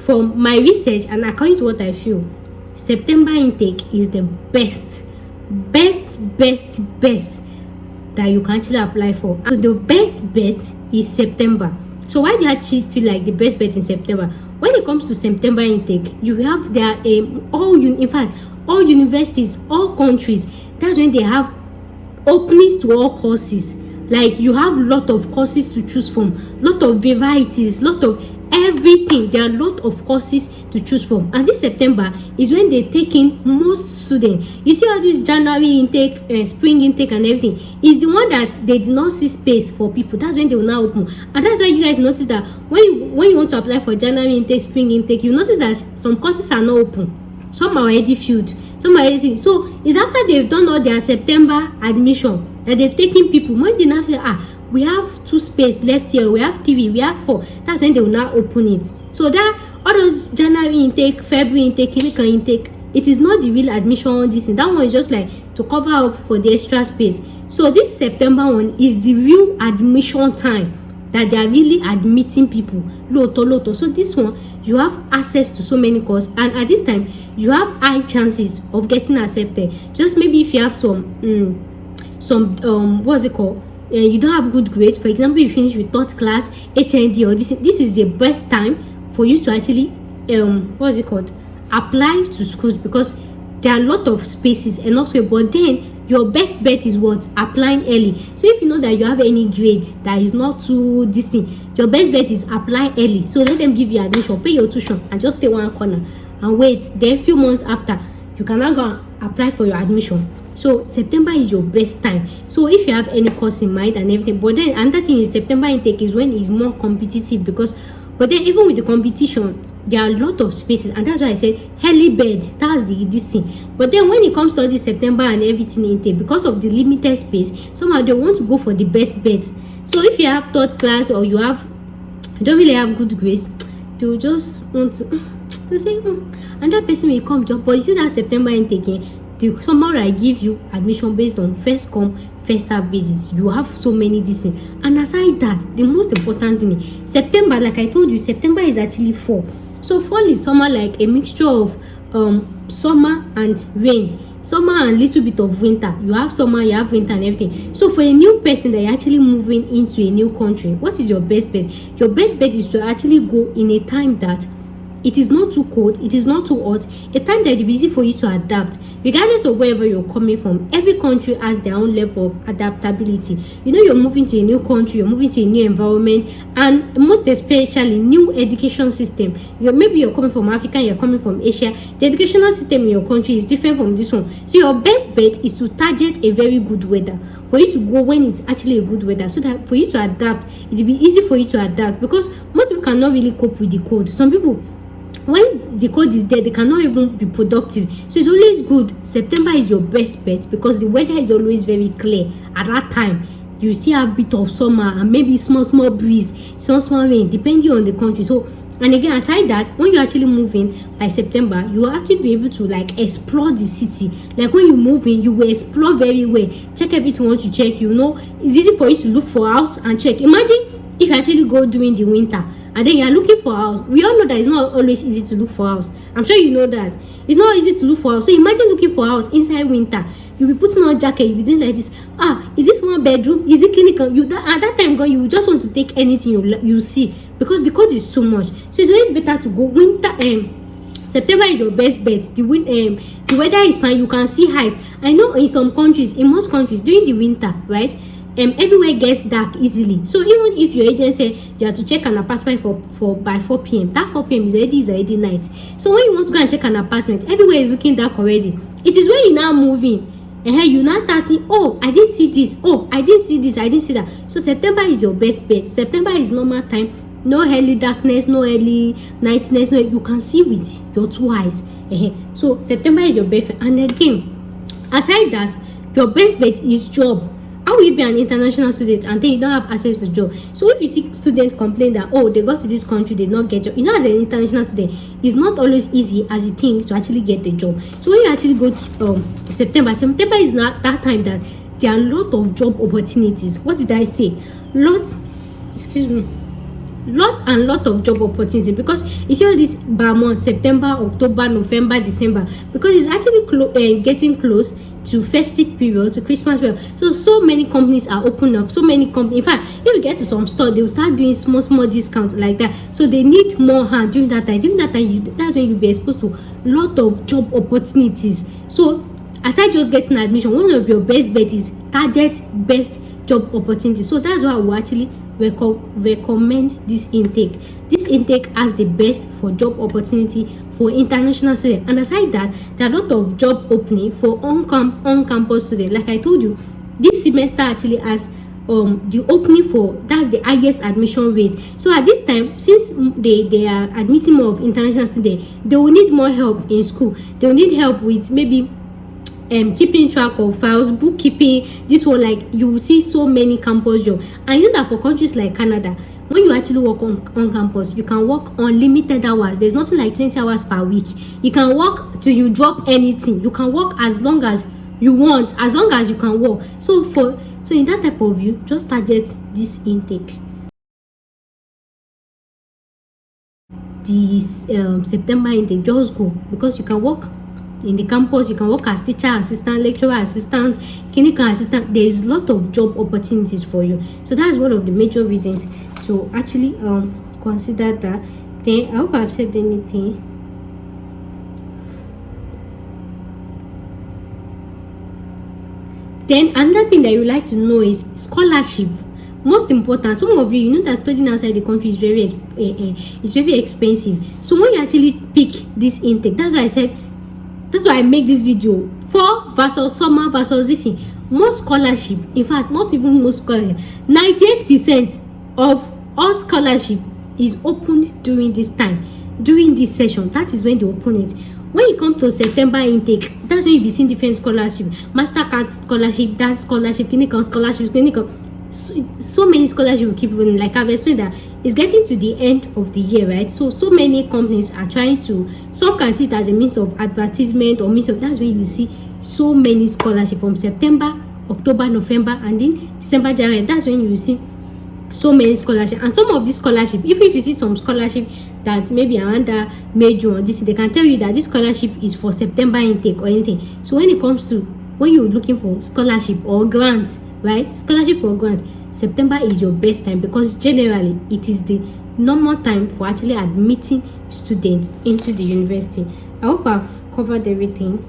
from my research and according to what I feel, September intake is the best that you can actually apply for. So the best bet is September. So why do you actually feel like the best bet in September? When it comes to September intake, you have their all universities, all countries, that's when they have openings to all courses. Like, you have a lot of courses to choose from, lot of varieties, lot of everything. There are a lot of courses to choose from, and this September is when they take in most students. You see all this January intake, spring intake and everything is the one that they did not see space for people. That's when they will now open, and that's why you guys notice that when you want to apply for January intake, spring intake, you notice that some courses are not open, some are already filled, some are already. So it's after they've done all their September admission that they've taken people. When they now say, we have 2 space left here, we have 3, we have 4, that's when they will now open it. So that all those January intake, February intake, clinical intake, it is not the real admission. This that one is just like to cover up for the extra space. So this September one is the real admission time that they are really admitting people. Loto. So this one, you have access to so many courses, and at this time you have high chances of getting accepted. Just maybe if you have some what's it called, you don't have good grades. For example, you finish with 3rd class, HND, or this is the best time for you to actually apply to schools, because there are a lot of spaces and also, but then your best bet is what? Applying early. So if you know that you have any grade that is not too this thing, your best bet is apply early. So let them give you admission, pay your tuition, and just stay one corner and wait. Then a few months after, you can now go and apply for your admission. So September is your best time. So if you have any course in mind and everything, but then another thing is September intake is when it's more competitive, because but then even with the competition, there are a lot of spaces, and that's why I said early bird, that's this thing. But then when it comes to this September and everything intake, because of the limited space, somehow they want to go for the best bet. So if you have 3rd class, or you don't really have good grades, they'll just want to say, and that person will come job. But you see that September intake, they somehow like give you admission based on first come first serve basis. You have so many this thing. And aside that, the most important thing, September, like I told you, September is actually fall. So fall is summer, like a mixture of summer and rain, summer and little bit of winter. You have summer, you have winter and everything. So for a new person that you're actually moving into a new country, what is your best bet? Your best bet is to actually go in a time that it is not too cold, it is not too hot, a time that is easy for you to adapt, regardless of wherever you're coming from. Every country has their own level of adaptability. You know, you're moving to a new country, you're moving to a new environment, and most especially new education system. Maybe you're coming from Africa, you're coming from Asia. The educational system in your country is different from this one. So your best bet is to target a very good weather, for you to go when it's actually a good weather, so that for you to adapt, it will be easy for you to adapt, because most people cannot really cope with the cold. Some people, when the cold is there, they cannot even be productive. So it's always good. September is your best bet, because the weather is always very clear at that time. You still have a bit of summer and maybe small breeze, small rain, depending on the country. So, and again, aside that, when you're actually moving by September, you will actually be able to like explore the city. Like when you move in, you will explore very well, check everything you want to check. You know, it's easy for you to look for a house and check. Imagine if you actually go during the winter and then you're looking for a house. We all know that it's not always easy to look for a house. I'm sure you know that. It's not easy to look for a house. So imagine looking for a house inside winter. You'll be putting on a jacket, you'll be doing like this. Is this 1 bedroom? Is it clinical? At that time, you will just want to take anything you see, because the cold is too much. So it's always better to go winter. September is your best bet. The weather is fine. You can see highs. I know in some countries, in most countries, during the winter, right? Everywhere gets dark easily. So even if your agent say you have to check an apartment for by 4 p.m., that 4 p.m. is already night. So when you want to go and check an apartment, everywhere is looking dark already. It is when you now move in, you now start seeing, I didn't see this, I didn't see this, I didn't see that. So September is your best bet. September is normal time. No early darkness, no early nightness. No, you can see with your 2 eyes. So September is your best bet. And again, aside that, your best bet is job. How will you be an international student and then you don't have access to job? So if you see students complain that they got to this country, they don't get job, you know, as an international student, it's not always easy as you think to actually get the job. So when you actually go to September is not that time that there are a lot of job opportunities. What did I say? lot and lot of job opportunity, because you see all this by month, September, October, November, December, because it's actually getting close to festive period, to Christmas period. So many companies are opening up. So many companies, in fact, if you get to some store, they will start doing small discounts like that. So they need more hand during that time. That's when you'll be exposed to lot of job opportunities. So aside just getting admission, one of your best bet is target best job opportunity. So that's why we actually recommend this intake. This intake has the best for job opportunity for international students, and aside that, there are a lot of job opening for on-campus students. Like I told you, this semester actually has the opening for, that's the highest admission rate. So at this time, since they are admitting more of international students, they will need more help in school. They will need help with maybe keeping track of files, bookkeeping. This one, like, you will see so many campus jobs. And you know that for countries like Canada, when you actually work on campus, you can work unlimited hours. There's nothing like 20 hours per week. You can work till you drop anything. You can work as long as you want, as long as you can work. So in that type of view, just target this intake. This September intake, just go, because you can work in the campus. You can work as teacher assistant, lecturer assistant, clinical assistant. There is a lot of job opportunities for you. So that's one of the major reasons to actually consider that. Then I hope I've said anything. Then another thing that you like to know is scholarship. Most important, some of you know that studying outside the country is very expensive. So when you actually pick this intake, that's why I said, that's why I make this video. For versus summer versus this thing. Most scholarship, in fact, not even most scholarship, 98% of all scholarship is opened during this time, during this session. That is when they open it. When you come to September intake, that's when you be seeing different scholarship, Mastercard scholarship, dance scholarship, clinical scholarship, so many scholarships will keep running. Like I've explained, that it's getting to the end of the year, right? So many companies are trying to, some can see it as a means of advertisement or means of, that's when you see so many scholarships from September, October, November, and then December, January. That's when you see so many scholarships. And some of these scholarships, even if you see some scholarship that maybe are under major or this, they can tell you that this scholarship is for September intake or anything. So when it comes to, when you're looking for scholarship or grants, right, scholarship or grant, September is your best time, because generally it is the normal time for actually admitting students into the university. I hope I've covered everything.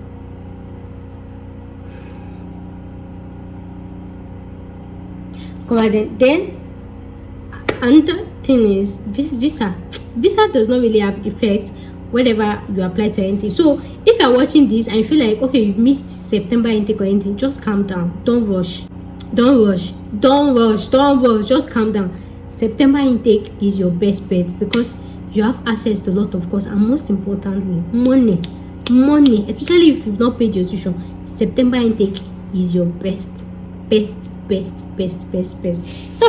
Then another thing is visa. Visa does not really have effect whenever you apply to anything. So if you're watching this and you feel like, okay, you've missed September intake or anything, just calm down. Don't rush, just calm down. September intake is your best bet, because you have access to a lot of course, and most importantly, money, especially if you've not paid your tuition. September intake is your best. So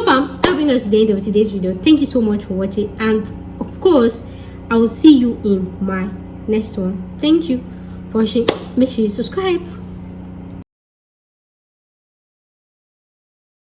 far, that brings us to the end of today's video. Thank you so much for watching, and of course I will see you in my next one. Thank you for watching. Make sure you subscribe.